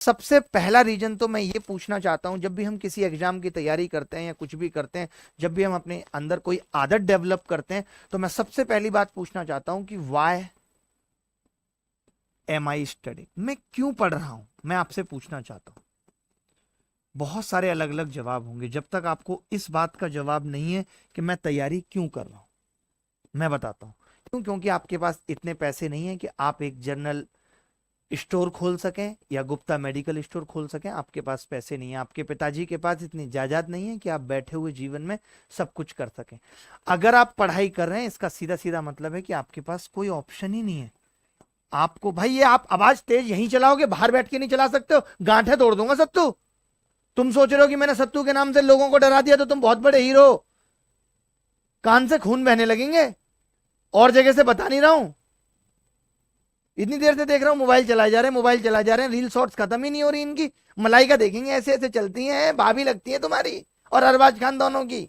सबसे पहला रीजन तो मैं ये पूछना चाहता हूं, जब भी हम किसी एग्जाम की तैयारी करते हैं या कुछ भी करते हैं, जब भी हम अपने अंदर कोई आदत डेवलप करते हैं, तो मैं सबसे पहली बात पूछना चाहता हूं कि व्हाई एम आई स्टडी, मैं क्यों पढ़ रहा हूं, मैं आपसे पूछना चाहता हूं। बहुत सारे अलग अलग जवाब होंगे। जब तक आपको इस बात का जवाब नहीं है कि मैं तैयारी क्यों कर रहा हूं, मैं बताता हूं क्यों। क्योंकि आपके पास इतने पैसे नहीं है कि आप एक जनरल स्टोर खोल सकें या गुप्ता मेडिकल स्टोर खोल सकें। आपके पास पैसे नहीं है, आपके पिताजी के पास इतनी जायदाद नहीं है कि आप बैठे हुए जीवन में सब कुछ कर सकें। अगर आप पढ़ाई कर रहे हैं, इसका सीधा सीधा मतलब है कि आपके पास कोई ऑप्शन ही नहीं है। आपको भाई, ये आप आवाज तेज यहीं चलाओगे, बाहर बैठ के नहीं चला सकते हो, गांठें तोड़ दूंगा सत्तू। तुम सोच रहे हो कि मैंने सत्तू के नाम से लोगों को डरा दिया तो तुम बहुत बड़े हीरो हो। कान से खून बहने लगेंगे। और जगह से बता नहीं रहा हूं, इतनी देर से देख रहा हूं मोबाइल चलाए जा रहे हैं, मोबाइल चलाए जा रहे हैं, रील शॉर्ट्स खत्म ही नहीं हो रही इनकी। मलाइका देखेंगे ऐसे ऐसे चलती हैं, भाभी लगती है तुम्हारी और अरबाज खान दोनों की।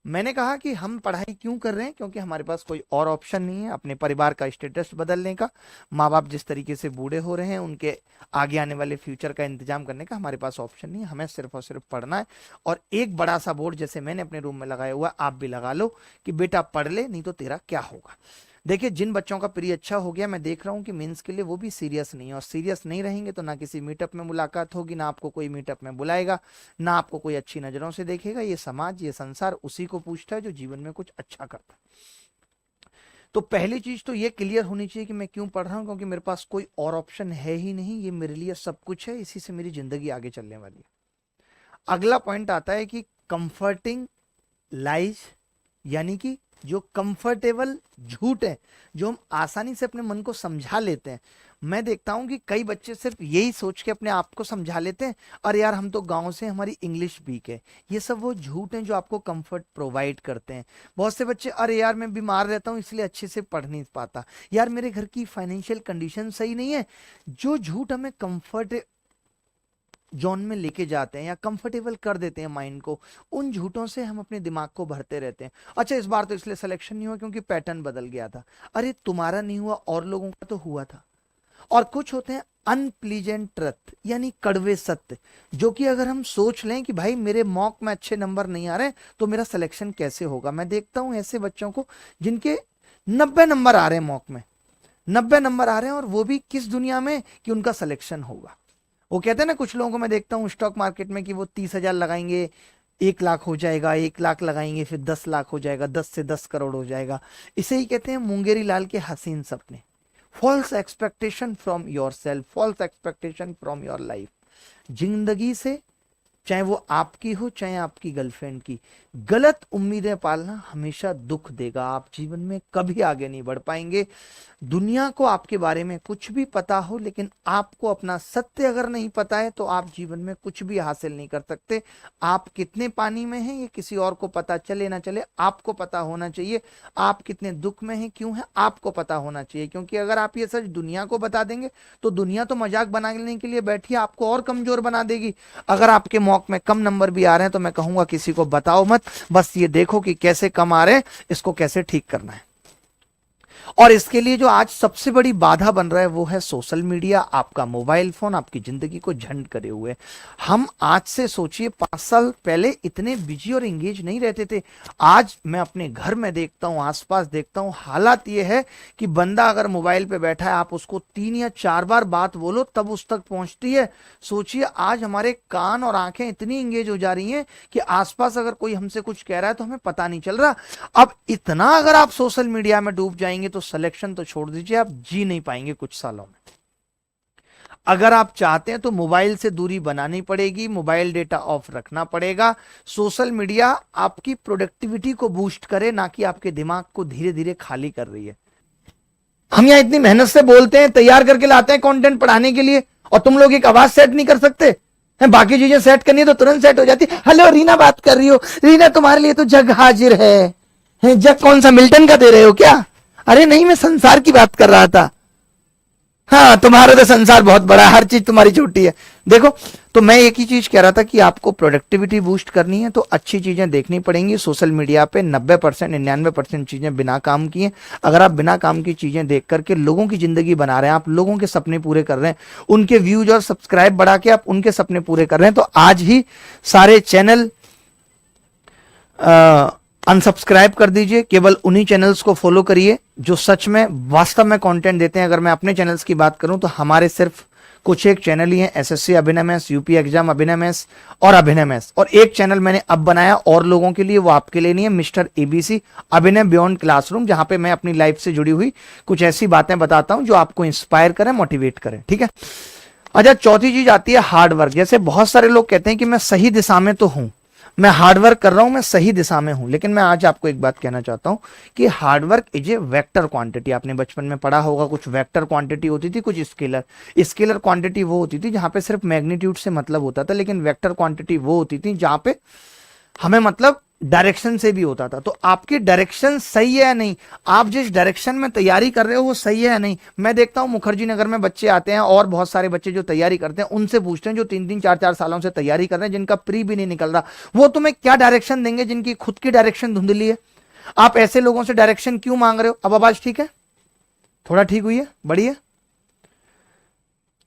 मैंने कहा कि हम पढ़ाई क्यों कर रहे हैं, क्योंकि हमारे पास कोई और ऑप्शन नहीं है अपने परिवार का स्टेटस बदलने का। माँ बाप जिस तरीके से बूढ़े हो रहे हैं, उनके आगे आने वाले फ्यूचर का इंतजाम करने का हमारे पास ऑप्शन नहीं है। हमें सिर्फ और सिर्फ पढ़ना है। और एक बड़ा सा बोर्ड जैसे मैंने अपने रूम में लगाया हुआ, आप भी लगा लो कि बेटा पढ़ ले, नहीं तो तेरा क्या होगा। देखिए, जिन बच्चों का प्री अच्छा हो गया, मैं देख रहा हूं कि मेंस के लिए वो भी सीरियस नहीं है। और सीरियस नहीं रहेंगे तो ना किसी मीटअप में मुलाकात होगी, ना आपको कोई मीटअप में बुलाएगा, ना आपको कोई अच्छी नजरों से देखेगा। ये समाज, ये संसार उसी को पूछता है जो जीवन में कुछ अच्छा करता है। तो पहली चीज तो ये क्लियर होनी चाहिए कि मैं क्यों पढ़ रहा हूं, क्योंकि मेरे पास कोई और ऑप्शन है ही नहीं। ये मेरे लिए सब कुछ है, इसी से मेरी जिंदगी आगे चलने वाली है। अगला पॉइंट आता है कि कंफर्टिंग लाइज, यानी कि जो कंफर्टेबल झूठ है, जो हम आसानी से अपने मन को समझा लेते हैं। मैं देखता हूं कि कई बच्चे सिर्फ यही सोच के अपने आप को समझा लेते हैं, अरे यार हम तो गांव से, हमारी इंग्लिश वीक है। ये सब वो झूठ हैं जो आपको कंफर्ट प्रोवाइड करते हैं। बहुत से बच्चे, अरे यार मैं बीमार रहता हूं इसलिए अच्छे से पढ़ नहीं पाता, यार मेरे घर की फाइनेंशियल कंडीशन सही नहीं है। जो झूठ हमें कंफर्ट जोन में लेके जाते हैं या कंफर्टेबल कर देते हैं माइंड को, उन झूठों से हम अपने दिमाग को भरते रहते हैं। अच्छा, इस बार तो इसलिए सिलेक्शन नहीं हुआ क्योंकि पैटर्न बदल गया था। अरे तुम्हारा नहीं हुआ, और लोगों का तो हुआ था। और कुछ होते हैं अनप्लीजेंट ट्रुथ, यानी कड़वे सत्य, जो कि अगर हम सोच लें कि भाई मेरे मॉक में अच्छे नंबर नहीं आ रहे तो मेरा सिलेक्शन कैसे होगा। मैं देखता हूं ऐसे बच्चों को जिनके 90 नंबर आ रहे हैं, मॉक में 90 नंबर आ रहे हैं, और वो भी किस दुनिया में कि उनका सिलेक्शन होगा। वो कहते हैं ना, कुछ लोगों को मैं देखता हूं स्टॉक मार्केट में कि वो 30,000 लगाएंगे 1 लाख हो जाएगा, 1 लाख लगाएंगे फिर 10 लाख हो जाएगा, 10 से 10 करोड़ हो जाएगा। इसे ही कहते हैं मुंगेरी लाल के हसीन सपने। False expectation from your self, false expectation from your life. जिंदगी से, चाहे वो आपकी हो चाहे आपकी गर्लफ्रेंड की, गलत उम्मीदें पालना हमेशा दुख देगा। आप जीवन में कभी आगे नहीं बढ़ पाएंगे। दुनिया को आपके बारे में कुछ भी पता हो, लेकिन आपको अपना सत्य अगर नहीं पता है तो आप जीवन में कुछ भी हासिल नहीं कर सकते। आप कितने पानी में हैं ये किसी और को पता चले ना चले, आपको पता होना चाहिए। आप कितने दुख में हैं, क्यों है, आपको पता होना चाहिए। क्योंकि अगर आप ये सच दुनिया को बता देंगे तो दुनिया तो मजाक बनाने के लिए बैठी है, आपको और कमजोर बना देगी। अगर आपके मॉक में कम नंबर भी आ रहे हैं तो मैं कहूंगा किसी को बताओ मत, बस ये देखो कि कैसे कम आ रहे हैं, इसको कैसे ठीक करना है। और इसके लिए जो आज सबसे बड़ी बाधा बन रहा है वो है सोशल मीडिया, आपका मोबाइल फोन आपकी जिंदगी को झंड करे हुए। हम आज से सोचिए 5 साल पहले इतने बिजी और एंगेज नहीं रहते थे। आज मैं अपने घर में देखता हूं, आसपास देखता हूं, हालात ये है कि बंदा अगर मोबाइल पे बैठा है, आप उसको 3 या 4 बार बात बोलो तब उस तक पहुंचती है। सोचिए आज हमारे कान और आंखें इतनी एंगेज हो जा रही हैं कि आसपास अगर कोई हमसे कुछ कह रहा है तो हमें पता नहीं चल रहा। अब इतना अगर आप सोशल मीडिया में डूब जाएंगे तो सिलेक्शन तो छोड़ दीजिए, आप जी नहीं पाएंगे कुछ सालों में। अगर आप चाहते हैं तो मोबाइल से दूरी बनानी पड़ेगी, मोबाइल डेटा ऑफ रखना पड़ेगा। सोशल मीडिया आपकी प्रोडक्टिविटी को बूस्ट करे, ना कि आपके दिमाग को धीरे धीरे खाली कर रही है। हम यहां इतनी मेहनत से बोलते हैं, तैयार करके लाते हैं कंटेंट पढ़ाने के लिए, और तुम लोग एक आवाज सेट नहीं कर सकते। बाकी चीजें सेट करनी है तो तुरंत सेट हो जाती। हेलो रीना बात कर रही हो, रीना तुम्हारे लिए तो जग हाजिर है। जग कौन सा, मिल्टन का दे रहे हो क्या? अरे नहीं, मैं संसार की बात कर रहा था। हाँ, तुम्हारा तो संसार बहुत बड़ा है, हर चीज तुम्हारी छोटी है। देखो, तो मैं एक ही चीज कह रहा था कि आपको प्रोडक्टिविटी बूस्ट करनी है तो अच्छी चीजें देखनी पड़ेंगी। सोशल मीडिया पे 90% 99% चीजें बिना काम किए, अगर आप बिना काम की चीजें देख करके लोगों की जिंदगी बना रहे हैं, आप लोगों के सपने पूरे कर रहे हैं, उनके व्यूज और सब्सक्राइब बढ़ा के आप उनके सपने पूरे कर रहे हैं, तो आज ही सारे चैनल अनसब्सक्राइब कर दीजिए, केवल उन्हीं चैनल्स को फॉलो करिए जो सच में वास्तव में कंटेंट देते हैं। अगर मैं अपने चैनल्स की बात करूं तो हमारे सिर्फ कुछ एक चैनल ही हैं, एसएससी अभिनय मैथ्स, यूपी एग्जाम अभिनय मैथ्स और अभिनय मैथ्स, और एक चैनल मैंने अब बनाया और लोगों के लिए, वो आपके लिए नहीं है, मिस्टर एबीसी अभिनय बियॉन्ड क्लासरूम, जहां पे मैं अपनी लाइफ से जुड़ी हुई कुछ ऐसी बातें बताता हूं जो आपको इंस्पायर करें, मोटिवेट करें। ठीक है। अच्छा, चौथी चीज आती है हार्ड वर्क। जैसे बहुत सारे लोग कहते हैं कि मैं सही दिशा में तो हूं, मैं हार्ड वर्क कर रहा हूं, मैं सही दिशा में हूं, लेकिन मैं आज आपको एक बात कहना चाहता हूं कि hard work is a vector quantity. आपने बचपन में पढ़ा होगा, कुछ वेक्टर क्वांटिटी होती थी, कुछ स्केलर। स्केलर क्वांटिटी वो होती थी जहां पे सिर्फ मैग्नीट्यूड से मतलब होता था, लेकिन वेक्टर क्वांटिटी वो होती थी जहां पे हमें मतलब डायरेक्शन से भी होता था। तो आपकी डायरेक्शन सही है या नहीं, आप जिस डायरेक्शन में तैयारी कर रहे हो वो सही है या नहीं। मैं देखता हूं मुखर्जी नगर में बच्चे आते हैं और बहुत सारे बच्चे जो तैयारी करते हैं, उनसे पूछते हैं जो 3-3 4-4 सालों से तैयारी कर रहे हैं, जिनका प्री भी नहीं निकल रहा, वो तुम्हें क्या डायरेक्शन देंगे जिनकी खुद की डायरेक्शन धुंधली है। आप ऐसे लोगों से डायरेक्शन क्यों मांग रहे हो। अब आवाज ठीक है, थोड़ा ठीक हुई है, बड़ी है,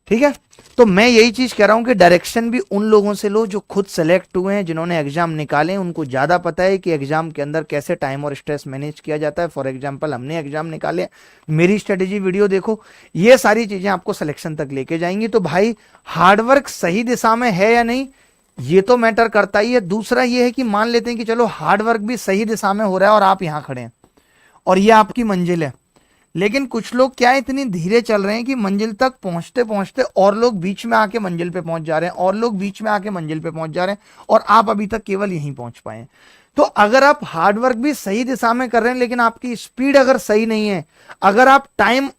ठीक है। तो मैं यही चीज कह रहा हूं कि डायरेक्शन भी उन लोगों से लो जो खुद सेलेक्ट हुए हैं, जिन्होंने एग्जाम निकाले, उनको ज्यादा पता है कि एग्जाम के अंदर कैसे टाइम और स्ट्रेस मैनेज किया जाता है। फॉर एग्जांपल, हमने एग्जाम निकाले, मेरी स्ट्रेटेजी वीडियो देखो, ये सारी चीजें आपको सिलेक्शन तक लेके जाएंगी। तो भाई, हार्डवर्क सही दिशा में है या नहीं, ये तो मैटर करता ही है। दूसरा ये है कि मान लेते हैं कि चलो हार्डवर्क भी सही दिशा में हो रहा है और आप यहां खड़े हैं और ये आपकी मंजिल है, लेकिन कुछ लोग क्या इतनी धीरे चल रहे हैं कि मंजिल तक पहुंचते पहुंचते और लोग बीच में आके मंजिल पे पहुंच जा रहे हैं, और लोग बीच में आके मंजिल पे पहुंच जा रहे हैं, और आप अभी तक केवल यहीं पहुंच पाए हैं। तो अगर आप हार्डवर्क भी सही दिशा में कर रहे हैं लेकिन आपकी स्पीड अगर सही नहीं है, अगर आप टाइम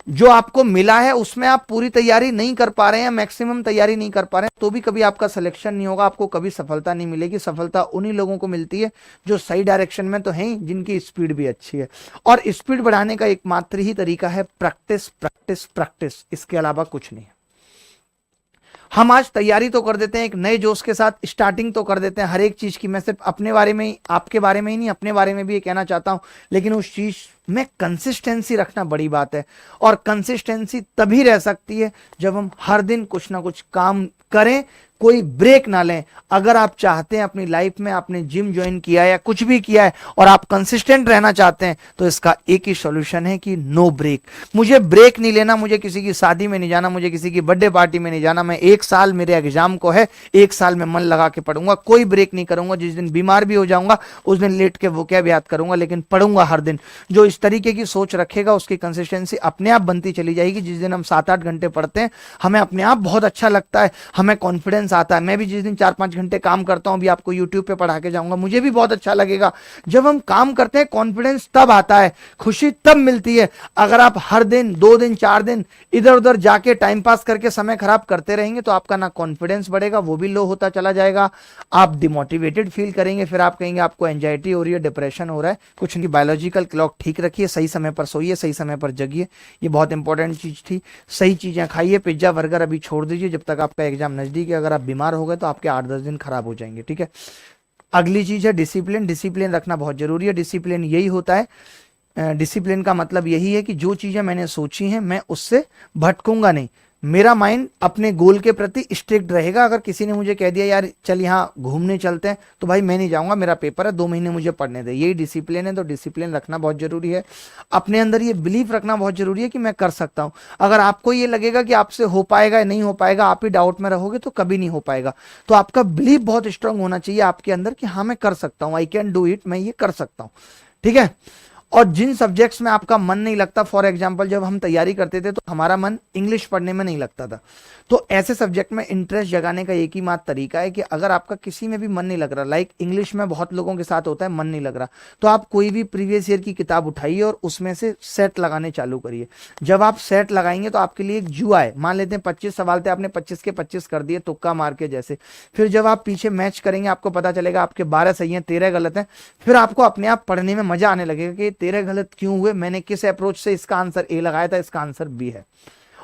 जो आपको मिला है उसमें आप पूरी तैयारी नहीं कर पा रहे हैं, मैक्सिमम तैयारी नहीं कर पा रहे हैं, तो भी कभी आपका सिलेक्शन नहीं होगा, आपको कभी सफलता नहीं मिलेगी। सफलता उन्हीं लोगों को मिलती है जो सही डायरेक्शन में तो हैं, जिनकी स्पीड भी अच्छी है। और स्पीड बढ़ाने का एकमात्र ही तरीका है प्रैक्टिस, प्रैक्टिस, प्रैक्टिस, इसके अलावा कुछ नहीं है। हम आज तैयारी तो कर देते हैं, एक नए जोश के साथ स्टार्टिंग तो कर देते हैं हर एक चीज की। मैं सिर्फ अपने बारे में ही, आपके बारे में ही नहीं, अपने बारे में भी ये कहना चाहता हूं, लेकिन उस चीज में कंसिस्टेंसी रखना बड़ी बात है। और कंसिस्टेंसी तभी रह सकती है जब हम हर दिन कुछ ना कुछ काम करें, कोई ब्रेक ना लें। अगर आप चाहते हैं अपनी लाइफ में, आपने जिम ज्वाइन किया है या कुछ भी किया है और आप कंसिस्टेंट रहना चाहते हैं, तो इसका एक ही सॉल्यूशन है कि नो ब्रेक। मुझे ब्रेक नहीं लेना, मुझे किसी की शादी में नहीं जाना, मुझे किसी की बर्थडे पार्टी में नहीं जाना। मैं 1 साल, मेरे एग्जाम को है, 1 साल में मन लगा के पढ़ूंगा, कोई ब्रेक नहीं करूंगा। जिस दिन बीमार भी हो जाऊंगा उस दिन लेट के वो क्या याद करूंगा, लेकिन पढ़ूंगा हर दिन। जो इस तरीके की सोच रखेगा उसकी कंसिस्टेंसी अपने आप बनती चली जाएगी। जिस दिन हम 7-8 घंटे पढ़ते हैं, हमें अपने आप बहुत अच्छा लगता है, हमें कॉन्फिडेंस आता है। मैं भी जिस दिन 4-5 घंटे काम करता हूं, अभी आपको यूट्यूब पे पढ़ा के जाऊंगा, मुझे भी बहुत अच्छा लगेगा। जब हम काम करते हैं कॉन्फिडेंस तब आता है, खुशी तब मिलती है। अगर आप हर दिन 2 दिन 4 दिन इधर उधर जाके टाइम पास करके समय खराब करते रहेंगे तो आपका ना कॉन्फिडेंस बढ़ेगा, वो भी लो होता चला जाएगा, आप डिमोटिवेटेड फील करेंगे, फिर आप कहेंगे आपको एंजाइटी हो रही है, डिप्रेशन हो रहा है। कुछ नहीं, बायोलॉजिकल क्लॉक ठीक रखिए, सही समय पर सोइए, सही समय पर जगिए, ये बहुत इंपॉर्टेंट चीज थी। सही चीजें खाइए, पिज्जा बर्गर अभी छोड़ दीजिए जब तक आपका एग्जाम नजदीक है। अगर आप बीमार हो गए तो आपके 8-10 दिन खराब हो जाएंगे, ठीक है। अगली चीज है डिसिप्लिन। डिसिप्लिन रखना बहुत जरूरी है। डिसिप्लिन यही होता है, डिसिप्लिन का मतलब यही है कि जो चीजें मैंने सोची हैं मैं उससे भटकूंगा नहीं, मेरा माइंड अपने गोल के प्रति स्ट्रिक्ट रहेगा। अगर किसी ने मुझे कह दिया यार चल यहाँ घूमने चलते हैं, तो भाई मैं नहीं जाऊंगा, मेरा पेपर है, 2 महीने मुझे पढ़ने दे, यही डिसिप्लिन है। तो डिसिप्लिन रखना बहुत जरूरी है। अपने अंदर ये बिलीफ रखना बहुत जरूरी है कि मैं कर सकता हूं। अगर आपको ये लगेगा कि आपसे हो पाएगा या नहीं हो पाएगा, आप ही डाउट में रहोगे तो कभी नहीं हो पाएगा। तो आपका बिलीफ बहुत स्ट्रांग होना चाहिए आपके अंदर कि हाँ मैं कर सकता हूं, आई कैन डू इट, मैं ये कर सकता हूं, ठीक है। और जिन सब्जेक्ट्स में आपका मन नहीं लगता, फॉर एग्जांपल जब हम तैयारी करते थे तो हमारा मन इंग्लिश पढ़ने में नहीं लगता था, तो ऐसे सब्जेक्ट में इंटरेस्ट जगाने का एक ही मात्र तरीका है कि अगर आपका किसी में भी मन नहीं लग रहा, लाइक इंग्लिश में बहुत लोगों के साथ होता है मन नहीं लग रहा, तो आप कोई भी प्रीवियस ईयर की किताब उठाइए और उसमें से सेट लगाने चालू करिए। जब आप सेट लगाएंगे तो आपके लिए एक जुआ है। मान लेते हैं 25 सवाल थे, आपने 25 के 25 कर दिए तुक्का मार के जैसे। फिर जब आप पीछे मैच करेंगे आपको पता चलेगा आपके 12 सही हैं, 13 गलत हैं। फिर आपको अपने आप पढ़ने में मजा आने लगेगा कि 13 गलत क्यों हुए, मैंने किस अप्रोच से इसका आंसर ए लगाया था, इसका आंसर बी है।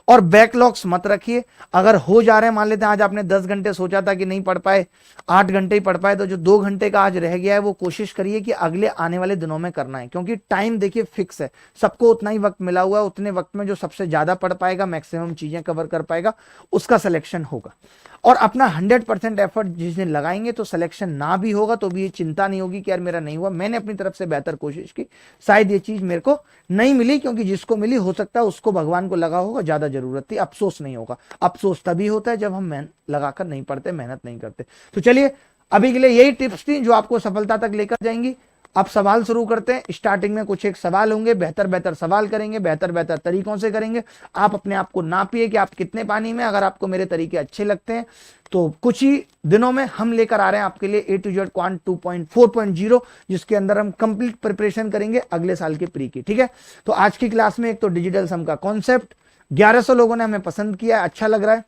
और बैकलॉग्स मत रखिए। अगर हो जा रहे हैं, मान लेते हैं आज आपने 10 घंटे सोचा था कि नहीं पढ़ पाए, 8 घंटे ही पढ़ पाए, तो जो 2 घंटे का आज रह गया है वो कोशिश करिए कि अगले आने वाले दिनों में करना है, क्योंकि टाइम देखिए फिक्स है, सबको उतना ही वक्त मिला हुआ है। उतने वक्त में जो सबसे ज्यादा पढ़ पाएगा, मैक्सिमम चीजें कवर कर पाएगा, उसका सिलेक्शन होगा। और अपना 100% एफर्ट जिस दिन लगाएंगे तो सिलेक्शन ना भी होगा तो भी ये चिंता नहीं होगी कि यार मेरा नहीं हुआ, मैंने अपनी तरफ से बेहतर कोशिश की, शायद ये चीज मेरे को नहीं मिली, क्योंकि जिसको मिली हो सकता है उसको भगवान को लगा होगा ज्यादा जरूरत थी, अफसोस नहीं होगा। अफसोस तभी होता है जब हम मेहनत लगाकर नहीं पढ़ते, मेहनत नहीं करते। तो चलिए अभी के लिए यही टिप्स थी जो आपको सफलता तक लेकर जाएंगी। अब सवाल शुरू करते हैं। स्टार्टिंग में कुछ एक सवाल होंगे, बेहतर बेहतर सवाल करेंगे, बेहतर बेहतर तरीकों से करेंगे। आप अपने आप को नापिए कि आप कितने पानी में। अगर आपको मेरे तरीके अच्छे लगते हैं तो कुछ ही दिनों में हम लेकर आ रहे हैं आपके लिए A to Z क्वांट 2.4.0, जिसके अंदर हम कंप्लीट प्रिपरेशन करेंगे अगले साल के प्री की। ठीक है, तो आज की क्लास में एक तो डिजिटल सम का कॉन्सेप्ट 1100 लोगों ने हमें पसंद किया, अच्छा लग रहा है।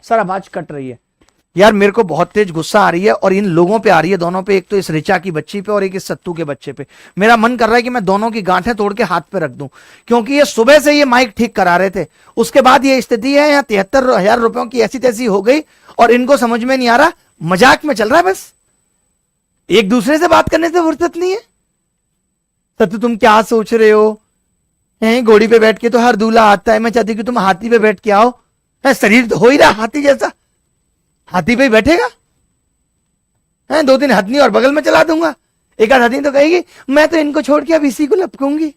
सर आवाज कट रही है यार, मेरे को बहुत तेज गुस्सा आ रही है, और इन लोगों पे आ रही है, दोनों पे, एक तो इस ऋचा की बच्ची पे और एक इस सत्तू के बच्चे पे। मेरा मन कर रहा है कि मैं दोनों की गांठें तोड़ के हाथ पे रख दूं, क्योंकि ये सुबह से ये माइक ठीक करा रहे थे, उसके बाद ये स्थिति है, यहाँ 73,000 रुपयों की ऐसी तैसी हो गई, और इनको समझ में नहीं आ रहा, मजाक में चल रहा है बस, एक दूसरे से बात करने से फुर्सत नहीं है। सत्तू तुम क्या सोच रहे हो, घोड़ी पे बैठ के तो हर दूल्हा आता है, मैं चाहती कि तुम हाथी पे बैठ के आओ। शरीर तो हो ही रहा हाथी जैसा, हाथी पे ही बैठेगा है, 2-3 हथनी और बगल में चला दूंगा। एक आध हथनी तो कहेगी मैं तो इनको छोड़ के अब इसी को लपकूंगी।